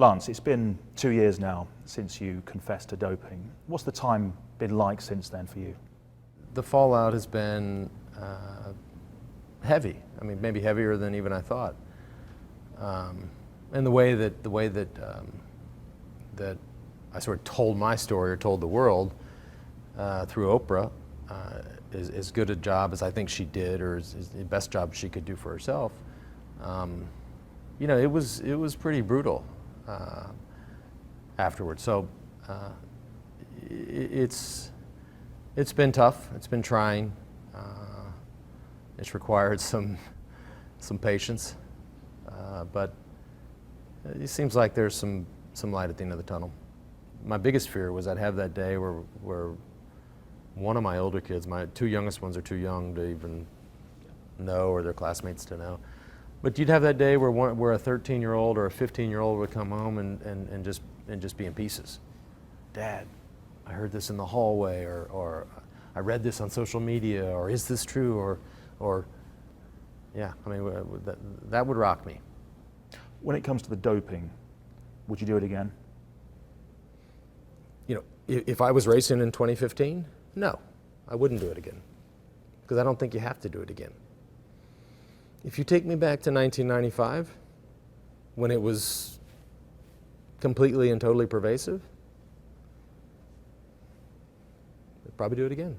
Lance, it's been 2 years now since you confessed to doping. What's the time been like since then for you? The fallout has been heavy. I mean, maybe heavier than even I thought. And the way that that I sort of told my story or told the world through Oprah is as good a job as I think she did, or is the best job she could do for herself. You know, it was pretty brutal afterwards. So it's been tough. It's been trying. It's required some patience, but it seems like there's some light at the end of the tunnel. My biggest fear was I'd have that day where one of my older kids, my two youngest ones are too young to even know, or their classmates to know. But you'd have that day where a 13-year-old or a 15-year-old would come home and just be in pieces. Dad, I heard this in the hallway, or I read this on social media, or is this true, or yeah, I mean, that would rock me. When it comes to the doping, would you do it again? You know, if I was racing in 2015, no, I wouldn't do it again, because I don't think you have to do it again. If you take me back to 1995, when it was completely and totally pervasive, I'd probably do it again.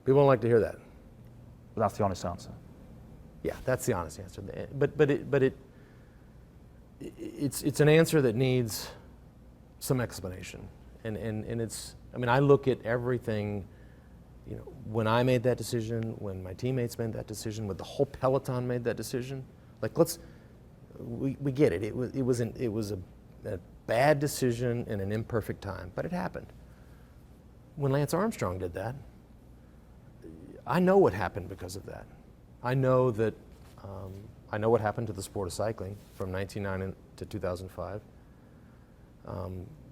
People don't like to hear that. But that's the honest answer. Yeah, that's the honest answer. But it's an answer that needs some explanation. And it's, I mean, I look at everything, you know, when I made that decision, when my teammates made that decision, when the whole peloton made that decision, like we get it. It was a bad decision in an imperfect time, but it happened. When Lance Armstrong did that, I know what happened because of that. I know that, I know what happened to the sport of cycling from 1999 to 2005.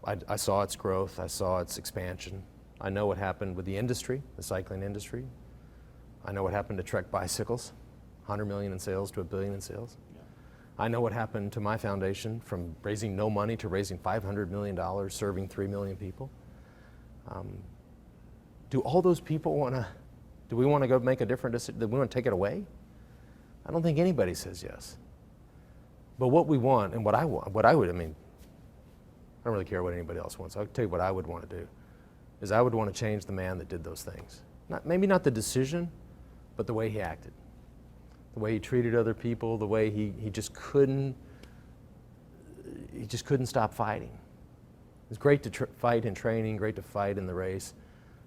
I saw its growth, I saw its expansion. I know what happened with the industry, the cycling industry. I know what happened to Trek bicycles, 100 million in sales to $1 billion in sales. Yeah. I know what happened to my foundation, from raising no money to raising $500 million, serving 3 million people. Do all those people do we want to go make a different decision? Do we want to take it away? I don't think anybody says yes. But what we want, and what I mean, I don't really care what anybody else wants. I'll tell you what I would want to do, is I would want to change the man that did those things. Maybe not the decision, but the way he acted. The way he treated other people, the way he just couldn't stop fighting. It's great to fight in training, great to fight in the race.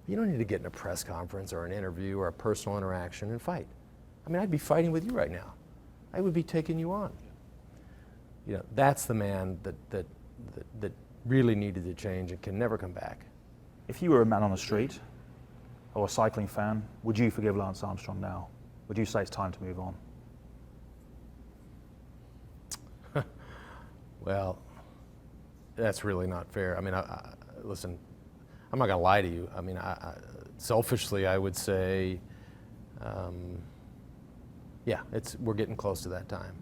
You don't need to get in a press conference or an interview or a personal interaction and fight. I mean, I'd be fighting with you right now. I would be taking you on. You know, that's the man that really needed to change and can never come back. If you were a man on the street or a cycling fan, would you forgive Lance Armstrong now? Would you say it's time to move on? Well, that's really not fair. I mean, listen, I'm not going to lie to you. I mean, selfishly, I would say, yeah, we're getting close to that time.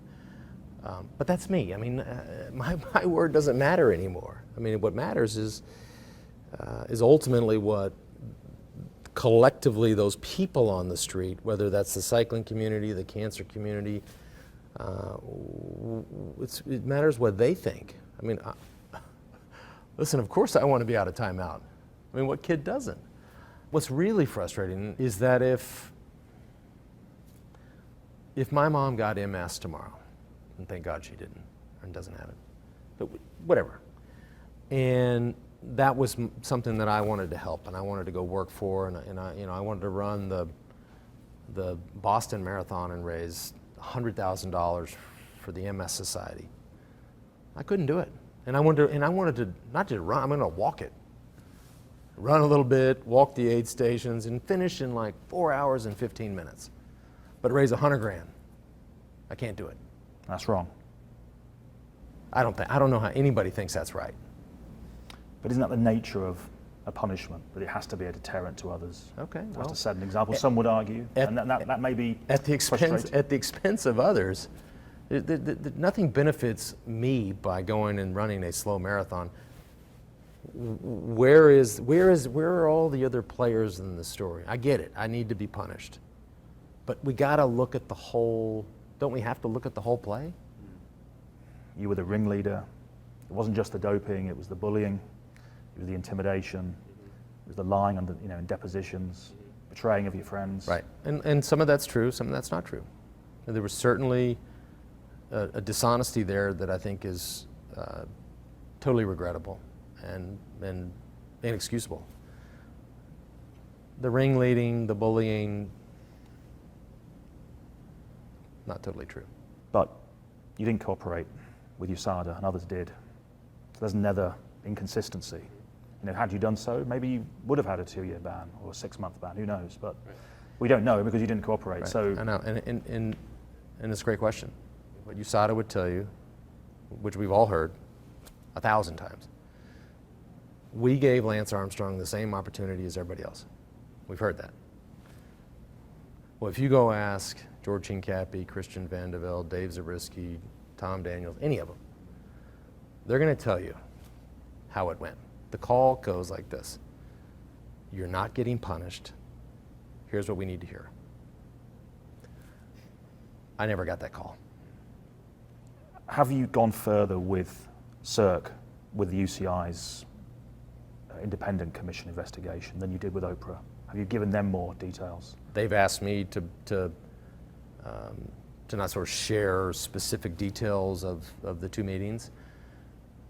But that's me. I mean, my word doesn't matter anymore. I mean, what matters is ultimately what collectively those people on the street, whether that's the cycling community, the cancer community, it matters what they think. I mean, listen, of course I want to be out of timeout. I mean, what kid doesn't? What's really frustrating is that if my mom got MS tomorrow, and thank God she didn't, and doesn't have it, but whatever, and that was something that I wanted to help, and I wanted to go work for, and I wanted to run the Boston Marathon and raise $100,000 for the MS Society. I couldn't do it, and I wanted to not just run. I'm going to walk it, run a little bit, walk the aid stations, and finish in like 4 hours and 15 minutes, but raise $100,000. I can't do it. That's wrong. I don't know how anybody thinks that's right. But isn't that the nature of a punishment, that it has to be a deterrent to others? Okay, it has well, to set an example. Some would argue, and that may be at the expense of others. Nothing benefits me by going and running a slow marathon. Where are all the other players in the story? I get it. I need to be punished. But we got to look at the whole, don't we have to look at the whole play? You were the ringleader. It wasn't just the doping, it was the bullying, it was the intimidation, it was the lying under, in depositions, betraying of your friends. Right. And some of that's true, some of that's not true. And there was certainly a dishonesty there that I think is totally regrettable and inexcusable. The ringleading, the bullying, not totally true. But you didn't cooperate with USADA and others did. So there's another inconsistency. Had you done so, maybe you would have had a 2-year ban or a 6-month ban, who knows? But we don't know because you didn't cooperate. Right. So I know, and it's a great question. What USADA would tell you, which we've all heard 1,000 times, we gave Lance Armstrong the same opportunity as everybody else. We've heard that. Well, if you go ask George Hincapie, Christian Vandevelde, Dave Zabriskie, Tom Daniels, any of them, they're going to tell you how it went. The call goes like this. You're not getting punished. Here's what we need to hear. I never got that call. Have you gone further with CERC, with the UCI's independent commission investigation than you did with Oprah? Have you given them more details? They've asked me to not sort of share specific details of the two meetings.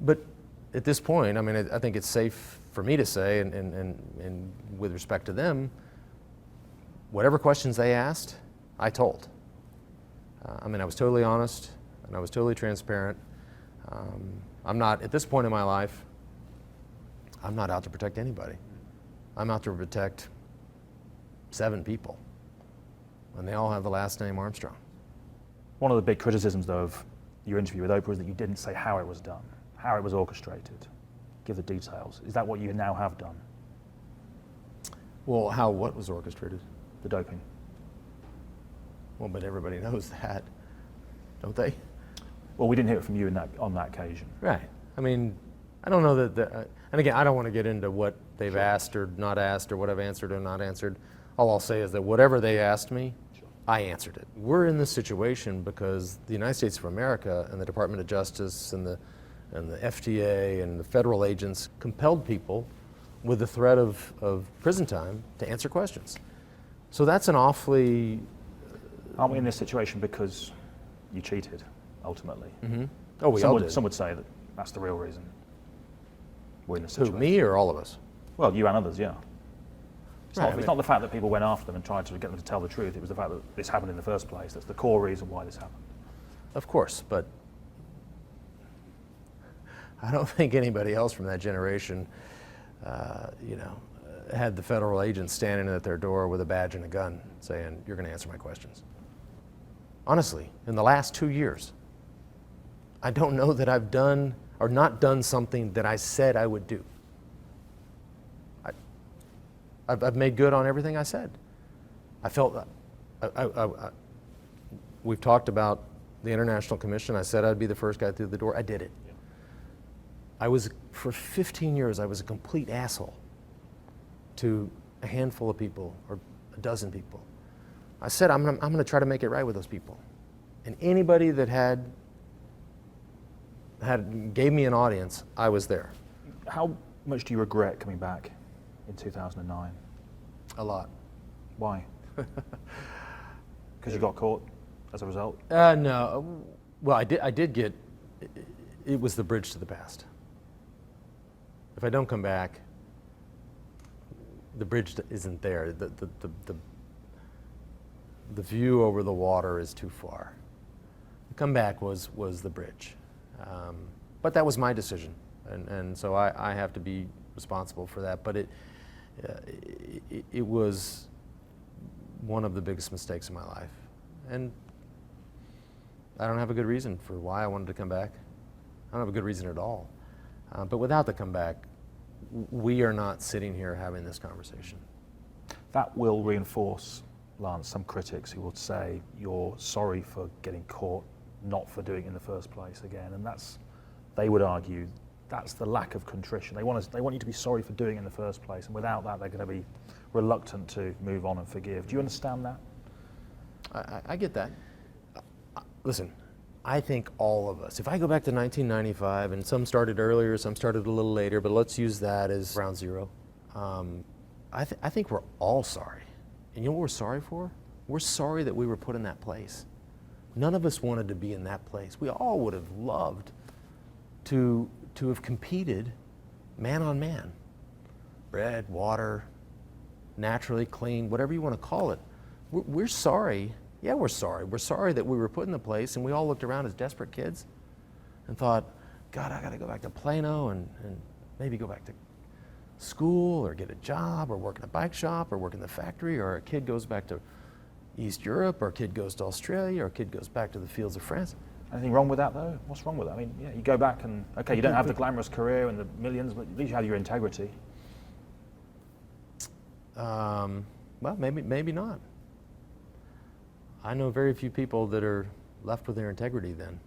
But at this point, I mean, I think it's safe for me to say, and with respect to them, whatever questions they asked, I told. I mean, I was totally honest, and I was totally transparent. I'm not, at this point in my life, I'm not out to protect anybody. I'm out to protect 7 people, and they all have the last name Armstrong. One of the big criticisms, though, of your interview with Oprah is that you didn't say how it was done, how it was orchestrated. Give the details. Is that what you now have done? Well, what was orchestrated? The doping. Well, but everybody knows that, don't they? Well, we didn't hear it from you on that occasion. Right. I mean, I don't know that, and again, I don't want to get into what they've asked or not asked or what I've answered or not answered. All I'll say is that whatever they asked me, I answered it. We're in this situation because the United States of America and the Department of Justice and the FTA and the federal agents compelled people with the threat of prison time to answer questions. So that's an awfully... Aren't we in this situation because you cheated, ultimately? Mm-hmm. Oh, we all did. Some would say that that's the real reason we're in this situation. Who, me or all of us? Well, you and others, yeah. It's not the fact that people went after them and tried to get them to tell the truth. It was the fact that this happened in the first place. That's the core reason why this happened. Of course, but I don't think anybody else from that generation, had the federal agents standing at their door with a badge and a gun saying, "You're going to answer my questions." Honestly, in the last 2 years, I don't know that I've done or not done something that I said I would do. I've made good on everything I said. I felt, we've talked about the International Commission. I said I'd be the first guy through the door. I did it. Yeah. For 15 years, I was a complete asshole to a handful of people or a dozen people. I said, I'm going to try to make it right with those people. And anybody that gave me an audience, I was there. How much do you regret coming back in 2009? A lot. Why? Because you got caught as a result? No. Well, I did get, it was the bridge to the past. If I don't come back, the bridge isn't there. The view over the water is too far. The comeback was the bridge. But that was my decision. And so I have to be responsible for that. But it was one of the biggest mistakes in my life. And I don't have a good reason for why I wanted to come back. I don't have a good reason at all. But without the comeback, we are not sitting here having this conversation. That will reinforce, Lance, some critics who will say you're sorry for getting caught not for doing it in the first place again. And that's, they would argue, that's the lack of contrition. They want you to be sorry for doing it in the first place, and without that, they're going to be reluctant to move on and forgive. Do you understand that? I get that. Listen, I think all of us, if I go back to 1995, and some started earlier, some started a little later, but let's use that as ground zero. I think we're all sorry. And you know what we're sorry for? We're sorry that we were put in that place. None of us wanted to be in that place. We all would have loved to have competed man on man. Bread, water, naturally clean, whatever you want to call it. We're sorry. Yeah, we're sorry. We're sorry that we were put in the place, and we all looked around as desperate kids and thought, God, I got to go back to Plano and maybe go back to school or get a job or work in a bike shop or work in the factory, or a kid goes back to East Europe, or a kid goes to Australia, or a kid goes back to the fields of France. Anything wrong with that, though? What's wrong with that? I mean, yeah, you go back and, okay, you don't have the glamorous career and the millions, but at least you have your integrity. Well, maybe not. I know very few people that are left with their integrity then.